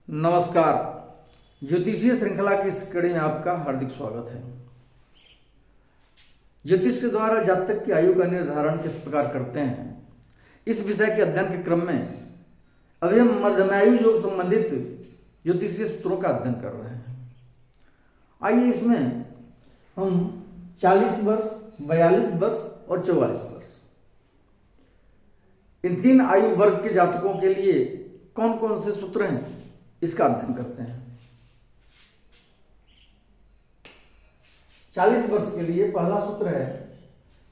नमस्कार। ज्योतिषीय श्रृंखला की इस कड़ी में आपका हार्दिक स्वागत है। ज्योतिष के द्वारा जातक की आयु का निर्धारण किस प्रकार करते हैं, इस विषय के अध्ययन के क्रम में अभी हम मध्यमायु योग संबंधित ज्योतिषीय सूत्रों का अध्ययन कर रहे हैं। आइए इसमें हम 40 वर्ष, 42 वर्ष और 44 वर्ष इन तीन आयु वर्ग के जातकों के लिए कौन कौन से सूत्र हैं, इसका अध्ययन करते हैं। 40 वर्ष के लिए पहला सूत्र है,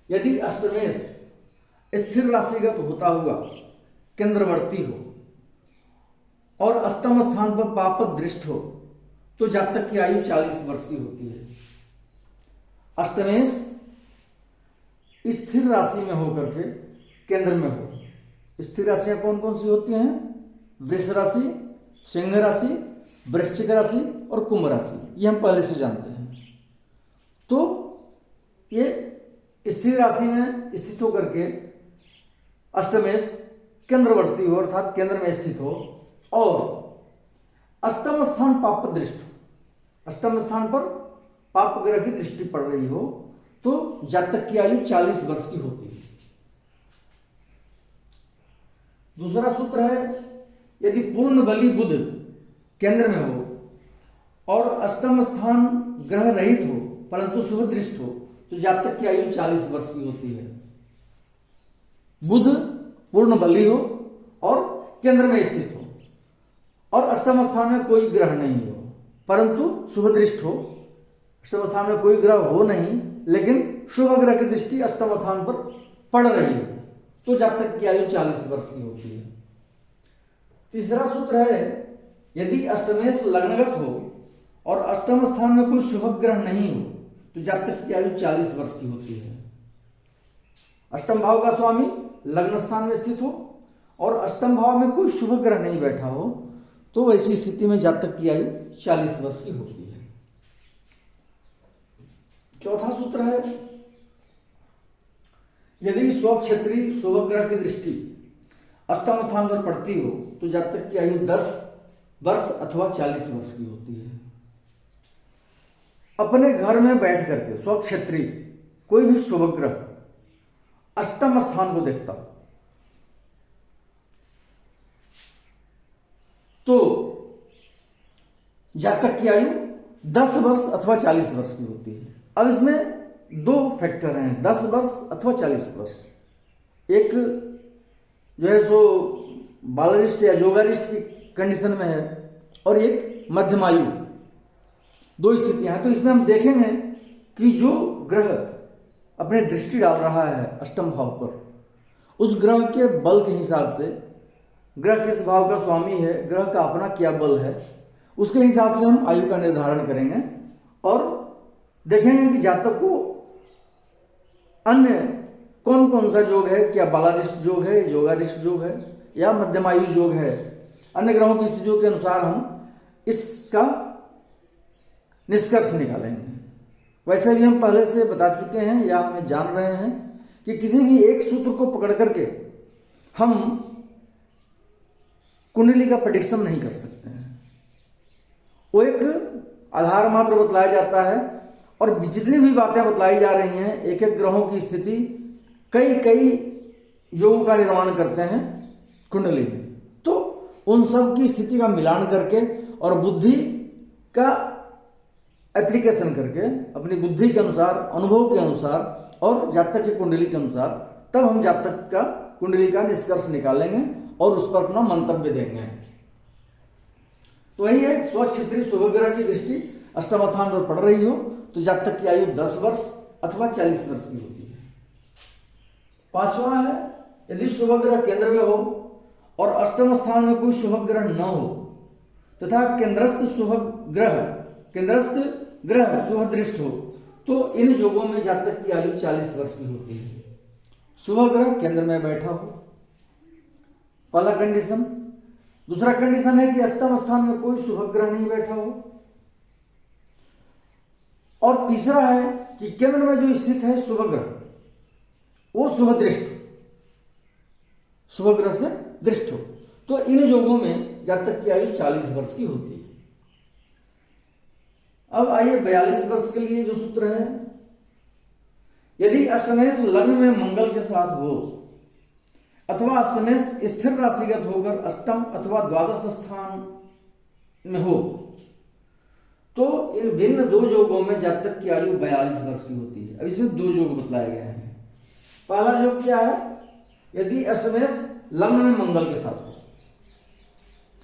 यदि अष्टमेश स्थिर राशिगत होता हुआ केंद्रवर्ती हो और अष्टम स्थान पर पापद दृष्ट हो तो जातक की आयु 40 वर्ष की होती है। अष्टमेश स्थिर राशि में होकर के केंद्र में हो। स्थिर राशियां कौन कौन सी होती हैं? वृष राशि, सिंह राशि, वृश्चिक राशि और कुंभ राशि, ये हम पहले से जानते हैं। तो ये स्थिर राशि में स्थित होकर के अष्टमेश केंद्रवर्ती हो अर्थात केंद्र में स्थित हो और अष्टम स्थान पाप दृष्ट हो, अष्टम स्थान पर पाप ग्रह की दृष्टि पड़ रही हो तो जातक की आयु 40 वर्ष की होती है। दूसरा सूत्र है, यदि पूर्ण बली बुध केंद्र में हो और अष्टम स्थान ग्रह रहित हो परंतु शुभ दृष्ट हो तो जातक की आयु 40 वर्ष की होती है। बुध पूर्ण बली हो और केंद्र में स्थित हो और अष्टम स्थान में कोई ग्रह नहीं हो परंतु शुभ दृष्ट हो। अष्टम स्थान में कोई ग्रह हो नहीं लेकिन शुभ ग्रह की दृष्टि अष्टम स्थान पर पड़ रही हो तो जातक की आयु 40 वर्ष की होती है। तीसरा सूत्र है, यदि अष्टमेश लग्नगत हो और अष्टम स्थान में कोई शुभ ग्रह नहीं हो तो जातक की आयु 40 वर्ष की होती है। अष्टम भाव का स्वामी लग्न स्थान में स्थित हो और अष्टम भाव में कोई शुभ ग्रह नहीं बैठा हो तो वैसी स्थिति में जातक की आयु 40 वर्ष की होती है। चौथा सूत्र है, यदि स्वक्षेत्री शुभ ग्रह की दृष्टि अष्टम स्थान पर पड़ती हो तो जातक की आयु 10 वर्ष अथवा 40 वर्ष की होती है। अपने घर में बैठ करके स्वक्षेत्री कोई भी शुभ ग्रह अष्टम स्थान को देखता तो जातक की आयु 10 वर्ष अथवा 40 वर्ष की होती है। अब इसमें दो फैक्टर हैं, 10 वर्ष अथवा 40 वर्ष। एक जो है सो बालरिष्ट या जोगारिष्ट की कंडीशन में है और एक मध्यमायु, दो स्थितियां हैं। तो इसमें हम देखेंगे कि जो ग्रह अपने दृष्टि डाल रहा है अष्टम भाव पर, उस ग्रह के बल के हिसाब से ग्रह किस भाव का स्वामी है, ग्रह का अपना क्या बल है, उसके हिसाब से हम आयु का निर्धारण करेंगे और देखेंगे कि जातक को अन्य कौन कौन सा योग है, क्या बालारिष्ट योग है, जोगारिष्ट योग है या मध्यमायु योग है। अन्य ग्रहों की स्थितियों के अनुसार हम इसका निष्कर्ष निकालेंगे। वैसे भी हम पहले से बता चुके हैं या हमें जान रहे हैं कि किसी भी एक सूत्र को पकड़ करके हम कुंडली का प्रेडिक्शन नहीं कर सकते हैं। वो एक आधार मात्र बतलाया जाता है और जितनी भी बातें बतलाई जा रही हैं, एक एक ग्रहों की स्थिति कई कई योगों का निर्माण करते हैं कुंडली में। तो उन सब की स्थिति का मिलान करके और बुद्धि का एप्लीकेशन करके अपनी बुद्धि के अनुसार, अनुभव के अनुसार और जातक की कुंडली के अनुसार तब हम जातक का कुंडली का निष्कर्ष निकालेंगे और उस पर अपना मंतव्य देंगे। तो वही है, स्वक्षेत्री शुभ ग्रह की दृष्टि अष्टम स्थान पर पड़ रही हो तो जातक की आयु 10 वर्ष अथवा 40 वर्ष की होती है। पांचवा है, यदि शुभ ग्रह केंद्र में हो और अष्टम स्थान में कोई शुभ ग्रह न हो तथा केंद्रस्थ ग्रह शुभ दृष्ट हो तो इन योगों में जातक की आयु 40 वर्ष की होती है। शुभ ग्रह केंद्र में बैठा हो, पहला कंडीशन। दूसरा कंडीशन है कि अष्टम स्थान में कोई शुभ ग्रह नहीं बैठा हो और तीसरा है कि केंद्र में जो स्थित है शुभ ग्रह वो शुभ ग्रह से दृष्ट हो। तो इन योगों में जब तक की आयु 40 वर्ष की होती है। अब आइए 42 वर्ष के लिए जो सूत्र है, यदि अष्टमेश लग्न में मंगल के साथ हो अथवा अष्टमेश स्थिर राशिगत होकर अष्टम अथवा द्वादश स्थान में हो तो इन भिन्न दो योगों में जातक की आयु 42 वर्ष की होती है। अब इसमें दो योग बतलाए गए हैं। पहला योग क्या है, यदि अष्टमेश लग्न में मंगल के साथ हो,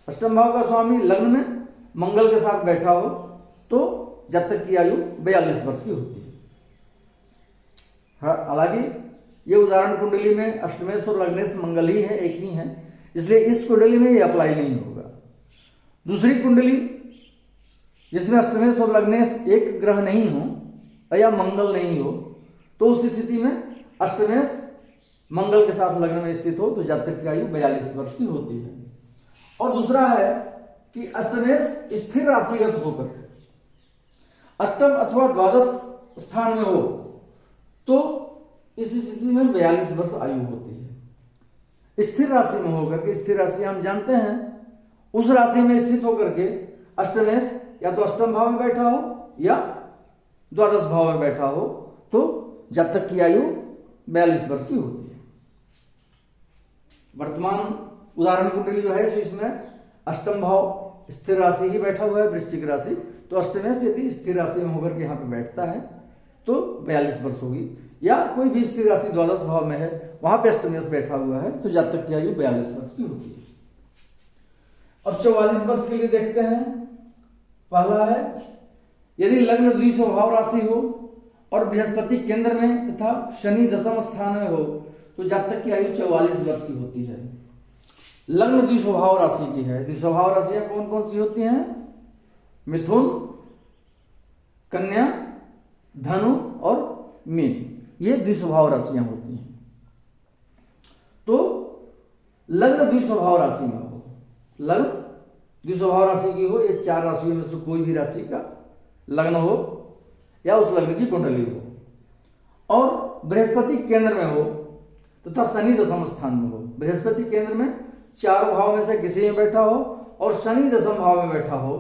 अष्टम भाव का स्वामी लग्न में मंगल के साथ बैठा हो तो जातक की आयु 42 वर्ष की होती है। हालांकि ये उदाहरण कुंडली में अष्टमेश और लग्नेश मंगल ही है, एक ही है, इसलिए इस कुंडली में ये अप्लाई नहीं होगा। दूसरी कुंडली जिसमें अष्टमेश और लग्नेश एक ग्रह नहीं हो या मंगल नहीं हो तो उस स्थिति में अष्टमेश मंगल के साथ लग्न में स्थित हो तो जातक की आयु 42 वर्ष की होती है। और दूसरा है कि अष्टमेश स्थिर राशिगत होकर अष्टम अथवा द्वादश स्थान में हो तो इस स्थिति में 42 वर्ष आयु होती है। स्थिर राशि में होकर के, स्थिर राशि हम जानते हैं, उस राशि में स्थित होकर के अष्टमेश या तो अष्टम भाव में बैठा हो या द्वादश भाव में बैठा हो तो जातक की आयु 42 वर्ष की होती है। वर्तमान उदाहरण कुंडली जो है तो इसमें अष्टम भाव स्थिर राशि ही बैठा हुआ है, वृश्चिक राशि, तो अष्टमेश यदि स्थिर राशि में होकर के यहाँ पे बैठता है तो 42 वर्ष होगी, या कोई भी स्थिर राशि द्वादश भाव में है वहां पे अष्टमेश बैठा हुआ है तो जातक की आयु 42 वर्ष की होती है। अब 44 वर्ष के लिए देखते हैं। पहला है, यदि लग्न द्विस्वभाव राशि हो और बृहस्पति केंद्र में तथा शनि दशम स्थान में हो तो जातक की आयु 44 वर्ष की होती है। लग्न द्विस्वभाव राशि की है। द्विस्वभाव राशियां कौन कौन सी होती हैं? मिथुन, कन्या, धनु और मीन, ये द्विस्वभाव राशियां होती हैं। तो लग्न द्विस्वभाव राशि में हो, लग्न द्विस्वभाव राशि की हो, ये चार राशियों में से कोई भी राशि का लग्न हो या उस लग्न की कुंडली हो, और बृहस्पति केंद्र में हो तथा शनि दशम स्थान में हो। बृहस्पति केंद्र में चारों भाव में से किसी में बैठा हो और शनि दशम भाव में बैठा हो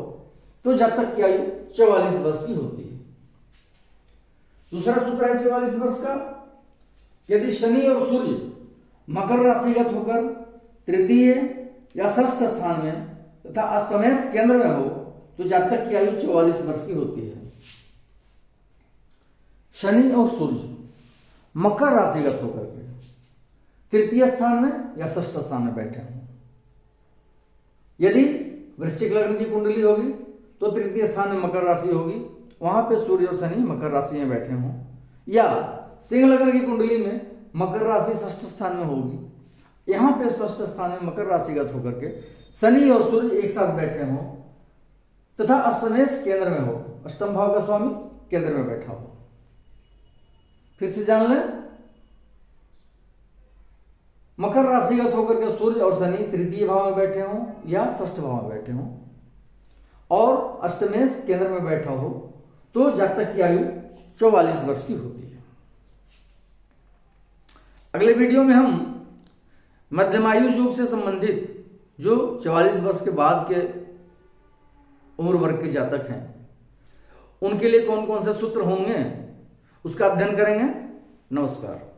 तो जातक की आयु 44 वर्ष की होती है। दूसरा सूत्र है 44 वर्ष का, यदि शनि और सूर्य मकर राशिगत होकर तृतीय या षष्ठ स्थान में तथा अष्टमेश केंद्र में हो तो जातक की आयु 44 वर्ष की होती है। शनि और सूर्य मकर राशिगत होकर के तृतीय स्थान में या षष्ठ स्थान में बैठे हों, यदि वृश्चिक लग्न की कुंडली होगी तो तृतीय स्थान में मकर राशि होगी, वहां पे सूर्य और शनि मकर राशि में बैठे हों, या सिंह लग्न की कुंडली में मकर राशि षष्ठ स्थान में होगी, यहां पे षष्ठ स्थान में मकर राशिगत होकर के शनि और सूर्य एक साथ बैठे हों तथा अष्टमेश केंद्र में हो, अष्टम भाव का स्वामी केंद्र में बैठा हो। फिर से जान लें, मकर राशिगत होकर के सूर्य और शनि तृतीय भाव में बैठे हों या षष्ठ भाव में बैठे हों और अष्टमेश केंद्र में बैठा हो तो जातक की आयु 44 वर्ष की होती है। अगले वीडियो में हम मध्यमायु योग से संबंधित जो 44 वर्ष के बाद के उम्र वर्ग के जातक हैं उनके लिए कौन कौन से सूत्र होंगे उसका अध्ययन करेंगे। नमस्कार।